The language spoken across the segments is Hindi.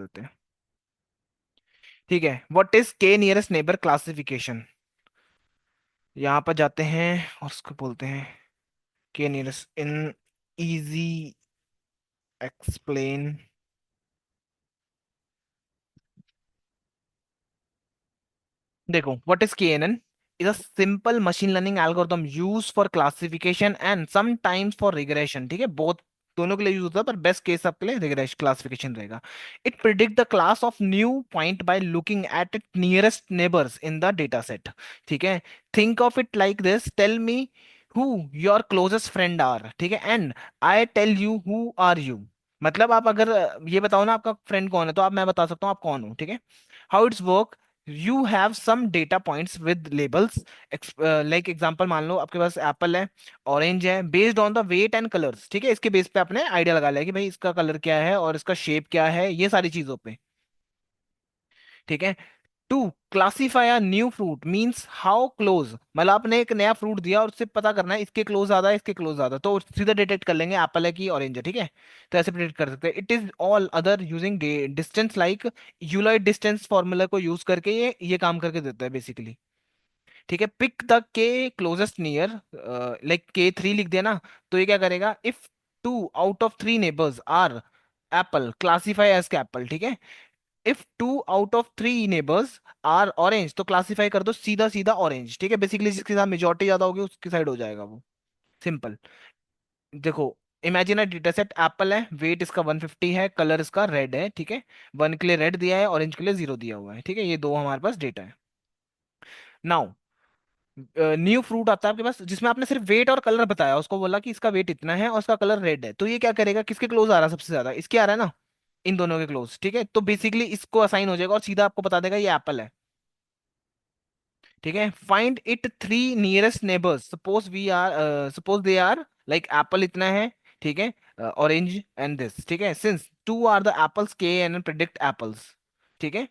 देते हैं। ठीक है, व्हाट इज के नियरेस्ट नेबर क्लासिफिकेशन। यहाँ पर जाते हैं और उसको बोलते हैं के नियरेस्ट इन इजी एक्सप्लेन। देखो, what is KNN is a simple machine learning algorithm use for classification and sometimes for regression. ठीक है, बहुत दोनों के लिए यूज होता है, पर बेस्ट केस आपके लिए रिग्रेशन क्लासिफिकेशन रहेगा। It predict the class of new point by looking at it nearest neighbours in the data set. ठीक है, think of it like this, tell me who your closest friend are. ठीक है, and I tell you who are you. मतलब आप अगर ये बताओ ना आपका फ्रेंड कौन है, तो आप मैं बता सकता हूँ आप कौन हो। ठीक है, how it's work, you have some data points with labels. Like example मान लो आपके पास एप्पल है, ऑरेंज है, based on the weight and colours. ठीक है, इसके बेस पे आपने आइडिया लगा लिया कि भाई इसका कलर क्या है और इसका शेप क्या है, ये सारी चीजों पे। ठीक है, to classify a new fruit means how close, मतलब आपने एक नया फ्रूट दिया और उससे पता करना है इसके क्लोज ज्यादा है इसके क्लोज ज्यादा, तो सीधा डिटेक्ट कर लेंगे एप्पल है कि ऑरेंज है। ठीक है, तो ऐसे प्रिडिक्ट कर सकते हैं। It is all other using distance like Euclidean distance formula को यूज करके ये काम करके देता है बेसिकली। ठीक है, pick the K closest near, like K 3 लिख दिया ना, तो ये क्या करेगा, if 2 out of 3 neighbours are apple classify as apple. ठीक है, if 2 out of 3 neighbours are orange तो क्लासीफाई कर दो सीधा सीधा ऑरेंज। ठीक है, बेसिकली जिसके साथ मेजोरिटी ज्यादा होगी उसकी साइड हो जाएगा वो। सिंपल। देखो, imagine a data set, Apple है, वेट इसका 150 है, कलर इसका रेड है। ठीक है, 1 के लिए रेड दिया है, ऑरेंज के लिए 0 दिया हुआ है। ठीक है, ये दो हमारे पास डेटा है। नाउ न्यू फ्रूट आता है आपके पास जिसमें आपने सिर्फ वेट और कलर बताया, उसको बोला कि इसका वेट इतना है और इसका कलर रेड है, तो ये क्या करेगा, किसके क्लोज आ रहा है सबसे ज्यादा, इसके आ रहा है ना, इन दोनों के क्लोज। ठीक है, तो बेसिकली इसको असाइन हो जाएगा और सीधा आपको बता देगा ये एप्पल है। ठीक है, find it 3 nearest neighbours, suppose they are like apple इतना है। ठीक है, ऑरेंज एंड दिस। ठीक है, since 2 are the apples K N predict apples. ठीक है,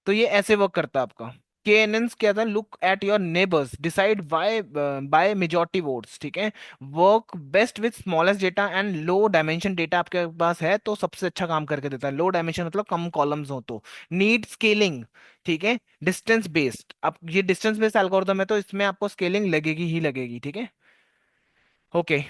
तो ये ऐसे वर्क करता है आपका। केएनएन्स क्या था, look at your neighbours, decide by majority votes. ठीक है, work best with smallest data and low dimension data आपके पास है तो सबसे अच्छा काम करके देता है। लो डायमेंशन मतलब कम कॉलम्स हो तो। Need scaling. ठीक है, डिस्टेंस बेस्ड, अब ये डिस्टेंस बेस्ड एल्गोरिथम है तो इसमें आपको स्केलिंग लगेगी ही लगेगी। ठीक है, ओके,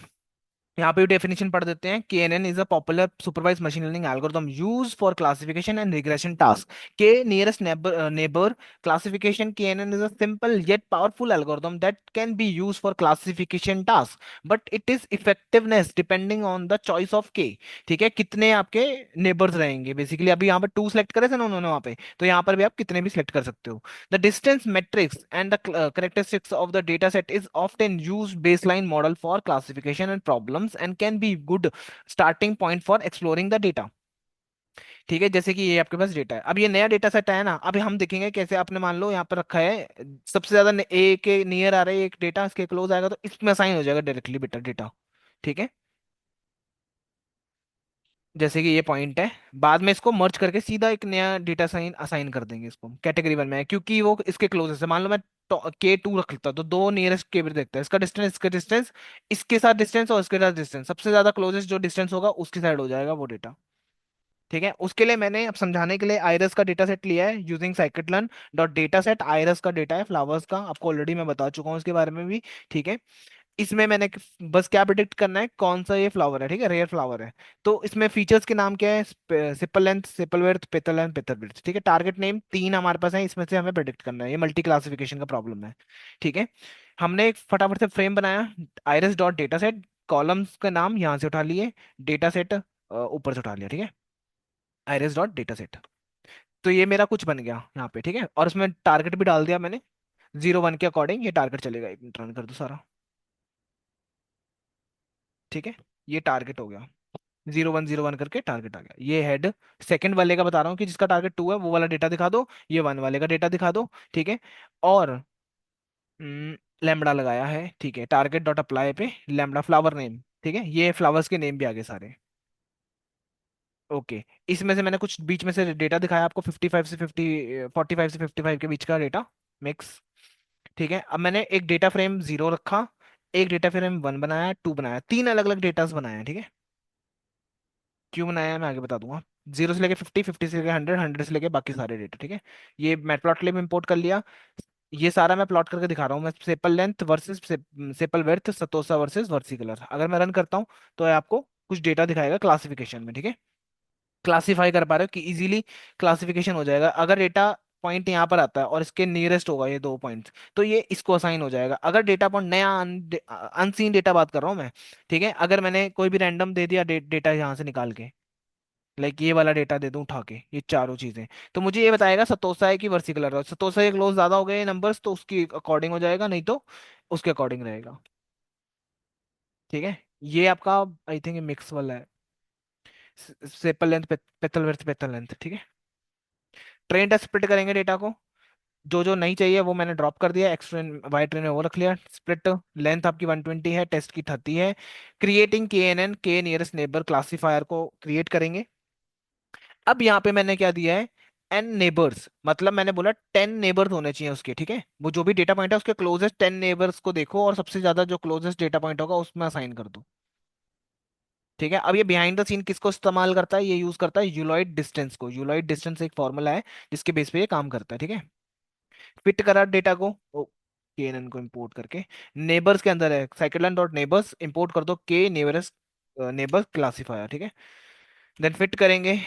यहाँ पे डेफिनेशन पढ़ देते हैं। KNN is a popular supervised machine learning algorithm use for classification and regression task. K nearest neighbour classification, KNN is a simple yet powerful algorithm that can be used for classification tasks, but it is effectiveness depending on the choice of K। ठीक है, कितने आपके नेबर्स रहेंगे, बेसिकली अभी यहाँ पर 2 सेलेक्ट करे थे ना उन्होंने वहां पे, तो यहाँ पर भी आप कितने भी सिलेक्ट कर सकते हो। The distance metrics and the characteristics of the data set is often used baseline model for classification and problems and can be good starting point for exploring the data। ठीक है, जैसे कि ये आपके पास डेटा है, अब ये नया डेटा सेट है ना, अभी हम देखेंगे कैसे। आपने मान लो यहाँ पर रखा है सबसे ज्यादा ए के नियर आ रहा है एक डेटा, इसके क्लोज आएगा तो इसमें असाइन हो जाएगा डायरेक्टली बेटा डेटा। ठीक है, जैसे कि ये पॉइंट है, बाद में इसको मर्ज करके सीधा एक नया डेटा साइन असाइन कर देंगे इसको, कैटेगरी 1 में है क्योंकि वो इसके क्लोजेस्ट है। मान लो मैं K2 रख लेता तो दो नियरेस्ट के भी देखता है, इसका डिस्टेंस, इसके साथ डिस्टेंस और इसके साथ डिस्टेंस, सबसे ज्यादा क्लोजेस्ट जो डिस्टेंस होगा उसकी साइड हो जाएगा वो डेटा। ठीक है, उसके लिए मैंने अब समझाने के लिए आयरस का डेटा सेट लिया है using scikit learn dot data set. Iris का डेटा है फ्लावर्स का, आपको ऑलरेडी मैं बता चुका हूँ इसके बारे में भी। ठीक है, इसमें मैंने बस क्या प्रिडिक्ट करना है कौन सा ये फ्लावर है। ठीक है, रेयर फ्लावर है, तो इसमें फीचर्स के नाम क्या है, sepal length, sepal width, petal length, petal width. ठीक है, टारगेट नेम 3 हमारे पास है, इसमें से हमें प्रिडिक्ट करना है, ये मल्टी क्लासिफिकेशन का प्रॉब्लम है। ठीक है, हमने एक फटाफट से फ्रेम बनाया, iris dot data set, columns का नाम यहाँ से उठा लिए, डेटा सेट ऊपर से उठा लिया। ठीक है, आइरस डॉट डेटा सेट, तो ये मेरा कुछ बन गया यहाँ पे। ठीक है, और इसमें टारगेट भी डाल दिया मैंने, 0 1 के अकॉर्डिंग ये टारगेट चलेगा। एक मिनट रन कर दो सारा। ठीक है, ये टारगेट हो गया, 0 1 0 1 करके टारगेट आ गया, ये हेड। सेकंड वाले का बता रहा हूँ कि जिसका टारगेट 2 है वो वाला डेटा दिखा दो, ये 1 वाले का डेटा दिखा दो। ठीक है, और लैम्बडा लगाया है। ठीक है, टारगेट डॉट अप्लाई पे लैम्बडा फ्लावर नेम। ठीक है, ये फ्लावर्स के नेम भी आगे सारे। ओके, इसमें से मैंने कुछ बीच में से डेटा दिखाया आपको, 45 से 55 के बीच का डेटा मिक्स। ठीक है, अब मैंने एक डेटा फ्रेम 0 रखा, एक डेटा फ्रेम 1 बनाया, 2 बनाया, 3 अलग अलग डेटास बनाया। ठीक है, क्यों बनाया है मैं आगे बता दूंगा। जीरो से लेके 50, 50 से लेके 100, 100 से लेके बाकी सारे डेटा, ठीक है। ये मैटप्लॉटलिब इंपोर्ट कर लिया। ये सारा मैं प्लॉट करके दिखा रहा हूँ मैं, sepal length versus sepal width, setosa versus versicolor. अगर मैं रन करता हूँ तो ये आपको कुछ डेटा दिखाएगा क्लासिफिकेशन में, ठीक है। क्लासिफाई कर पा रहे हो कि इजीली क्लासिफिकेशन हो जाएगा। अगर डेटा पॉइंट यहाँ पर आता है और इसके नियरेस्ट होगा ये दो पॉइंट्स, तो ये इसको असाइन हो जाएगा। अगर डेटा पॉइंट नया अनसीन डेटा बात कर रहा हूँ मैं, ठीक है। अगर मैंने कोई भी रैंडम दे दिया डेटा यहाँ से निकाल के, लाइक ये वाला डेटा दे दूं उठा के, ये चारों चीजें, तो मुझे ये बताएगा सतोसा है कि वर्सिकलर है। सतोसा के क्लोज ज्यादा हो गए नंबर्स तो उसकी अकॉर्डिंग हो जाएगा, नहीं तो उसके अकॉर्डिंग रहेगा, ठीक है। ये आपका आई थिंक मिक्स वाला है, सेपल लेंथ, पेथल वर्थ, पेथल लेंथ, ठीक है। ट्रेन टेस्ट स्प्लिट करेंगे डेटा को, जो जो नहीं चाहिए वो मैंने ड्रॉप कर दिया, एक्स ट्रेन वाई ट्रेन में वो रख लिया। स्प्लिट लेंथ आपकी 120 है, टेस्ट की 30 है। क्रिएटिंग के एन एन, के नियरेस्ट नेबर क्लासीफायर को क्रिएट करेंगे। अब यहाँ पे मैंने क्या दिया है, एन नेबर्स, मतलब मैंने बोला 10 नेबर्स होने चाहिए उसके, ठीक है। वो जो भी डेटा पॉइंट है उसके क्लोजेस्ट 10 नेबर्स को देखो और सबसे ज्यादा जो क्लोजेस्ट डेटा पॉइंट होगा उसमें असाइन कर दो, ठीक है। अब ये बिहाइंड द सीन किसको इस्तेमाल करता है, ये यूज करता है यूलॉइड डिस्टेंस को। यूलॉइड डिस्टेंस एक फॉर्मूला है जिसके बेस पे ये काम करता है, ठीक है। फिट करा डेटा को, ओ केएनएन को इंपोर्ट करके, नेबर्स के अंदर है साइकिलन डॉट नेबर्स, इंपोर्ट कर दो के नियरेस्ट नेबर क्लासीफायर, ठीक है। देन फिट करेंगे,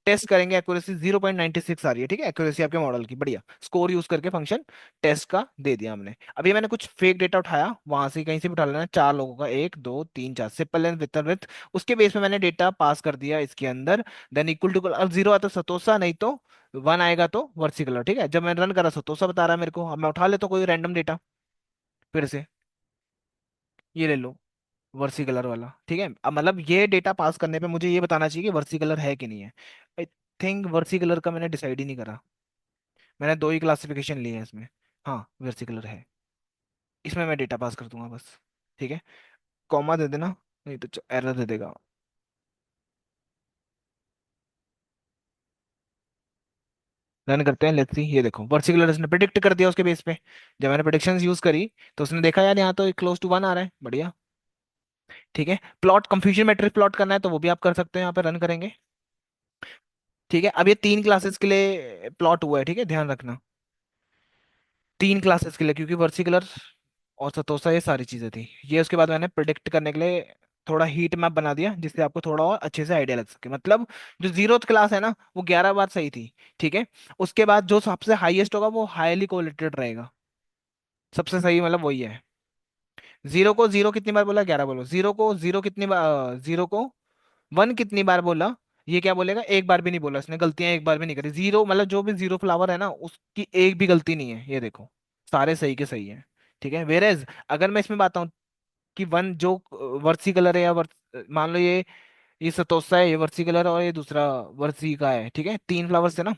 टेस्ट करेंगे, एक्यूरेसी 0.96 आ रही है, ठीक है। एक्यूरेसी आपके मॉडल की बढ़िया, स्कोर यूज करके फंक्शन टेस्ट का दे दिया हमने। अभी मैंने कुछ फेक डेटा उठाया वहां से, कहीं से भी उठा लेना, चार लोगों का, एक दो तीन चार, सिंपल एंड विथ, उसके बेस पे मैंने डेटा पास कर दिया इसके अंदर। देन इक्वल टू, अब जीरो आता तो सतोसा, नहीं तो वन आएगा तो वर्सिकलर, ठीक है। जब मैं रन करा सतोसा बता रहा है मेरे को, अब मैं उठा लेता हूँ कोई रैंडम डेटा फिर से, ये ले लो वर्सी कलर वाला, ठीक है। अब मतलब ये डेटा पास करने पे मुझे ये बताना चाहिए कि वर्सी कलर है कि नहीं है। आई थिंक वर्सी कलर का मैंने डिसाइड ही नहीं करा, मैंने दो ही क्लासिफिकेशन लिए हैं इसमें। हाँ वर्सी कलर है, इसमें मैं डेटा पास कर दूंगा बस, ठीक है। कॉमा दे देना, नहीं तो एरर दे देगा। रन करते हैं, लेट्स सी। ये देखो वर्सी कलर इसने प्रिडिक्ट कर दिया उसके बेस पे। जब मैंने प्रिडिक्शन यूज करी तो उसने देखा यार यहाँ तो क्लोज टू वन आ रहा है, बढ़िया, ठीक है। प्लॉट कंफ्यूजन मैट्रिक्स प्लॉट करना है तो वो भी आप कर सकते हो, यहाँ पे रन करेंगे, ठीक है। अब ये तीन क्लासेस के लिए प्लॉट हुआ है, ठीक है, ध्यान रखना। तीन क्लासेस के लिए, क्योंकि वर्सिकलर और सतोसा ये सारी चीजें थी। ये उसके बाद मैंने प्रिडिक्ट करने के लिए थोड़ा हीट मैप बना दिया जिससे आपको थोड़ा और अच्छे से आइडिया लग सके। मतलब जो जीरोथ क्लास है ना वो 11 बार सही थी, ठीक है। उसके बाद जो सबसे हाईएस्ट होगा वो हाईली कोरिलेटेड रहेगा, सबसे सही मतलब वही है। जीरो को जीरो कितनी बार बोला, 11 बोलो। जीरो को जीरो कितनी बार, जीरो को वन कितनी बार बोला, ये क्या बोलेगा, एक बार भी नहीं बोला इसने, गलतियां एक बार भी नहीं करी। जीरो मतलब जो भी जीरो फ्लावर है ना उसकी एक भी गलती नहीं है, ये देखो सारे सही के सही है, ठीक है। वेरेज अगर मैं इसमें बात हूँ कि वन जो वर्सी कलर है या मान लो ये सतोसा है, ये वर्सी कलर और ये दूसरा वर्सी का है, ठीक है, तीन फ्लावर्स है ना,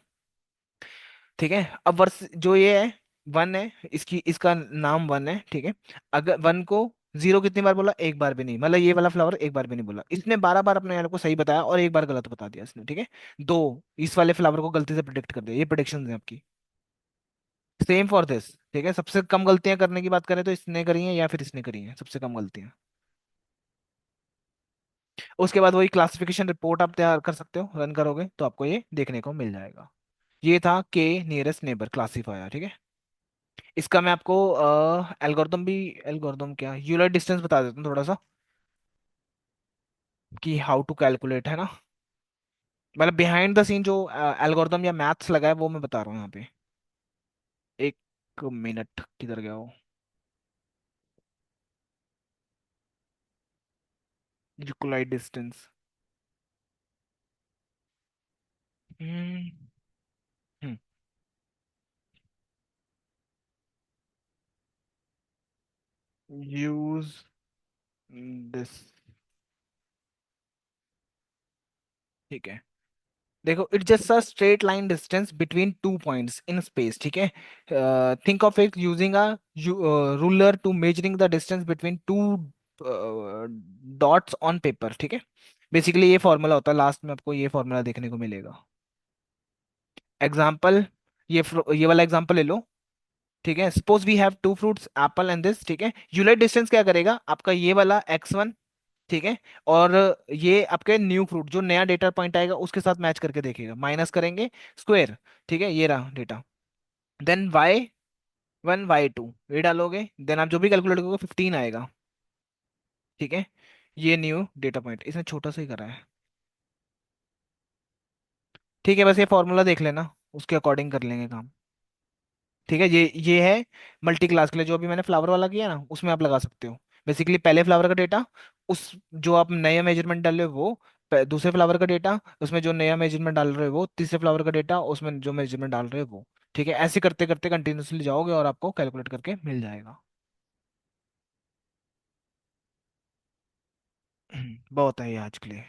ठीक है। अब वर्ष जो ये है वन है, इसकी इसका नाम वन है, ठीक है। अगर वन को जीरो कितनी बार बोला, एक बार भी नहीं, मतलब ये वाला फ्लावर एक बार भी नहीं बोला इसने, 12 बार अपने यार को सही बताया और एक बार गलत बता दिया इसने, ठीक है। दो इस वाले फ्लावर को गलती से प्रिडिक्ट कर दिया, ये प्रिडिक्शन है आपकी। सेम फॉर दिस, ठीक है। सबसे कम गलतियां करने की बात करें तो इसने करी है या फिर इसने करी है सबसे कम गलतियां। उसके बाद वही क्लासिफिकेशन रिपोर्ट आप तैयार कर सकते हो, रन करोगे तो आपको ये देखने को मिल जाएगा। ये था के नियरेस्ट नेबर क्लासिफायर, ठीक है। इसका मैं आपको एल्गोरिदम भी, एल्गोरिदम क्या, यूलर डिस्टेंस बता देता हूँ थोड़ा सा, कि हाउ टू कैलकुलेट, है ना। मतलब बिहाइंड द सीन जो एल्गोरिदम या मैथ्स लगा है वो मैं बता रहा हूँ यहाँ पे। एक मिनट किधर गया वो, यूक्लाइड डिस्टेंस, यूज दिस, ठीक है। देखो it's just a straight line distance between two points in space, ठीक है। Think of it using a ruler to measuring the distance between two dots on paper, ठीक है। बेसिकली ये फॉर्मूला होता है, लास्ट में आपको ये फॉर्मूला देखने को मिलेगा। एग्जाम्पल, ये वाला एग्जाम्पल ले लो, ठीक है। Suppose we have two fruits apple and this, ठीक है। यूलर डिस्टेंस क्या करेगा आपका, ये वाला x1, ठीक है। और ये आपके न्यू फ्रूट जो नया डेटा पॉइंट आएगा उसके साथ मैच करके देखेगा, माइनस करेंगे स्क्वायर। ठीक है, ये रहा डेटा। देन y1 y2 ये डालोगे, देन आप जो भी कैलकुलेट करोगे 15 आएगा। ठीक है, ये न्यू डेटा पॉइंट इसने छोटा सा ही करा है। ठीक है, बस ये फॉर्मूला देख लेना, उसके अकॉर्डिंग कर लेंगे काम। ठीक है, ये है मल्टी क्लास के लिए, जो अभी मैंने फ्लावर वाला किया ना उसमें आप लगा सकते हो। बेसिकली पहले फ्लावर का डेटा, उस जो आप नया मेजरमेंट डाल रहे हो वो, दूसरे फ्लावर का डेटा उसमें जो नया मेजरमेंट डाल रहे हो वो, तीसरे फ्लावर का डेटा उसमें जो मेजरमेंट डाल रहे हो वो। ठीक है, ऐसे करते करते कंटिन्यूसली जाओगे और आपको कैलकुलेट करके मिल जाएगा। बहुत है ये आज के लिए।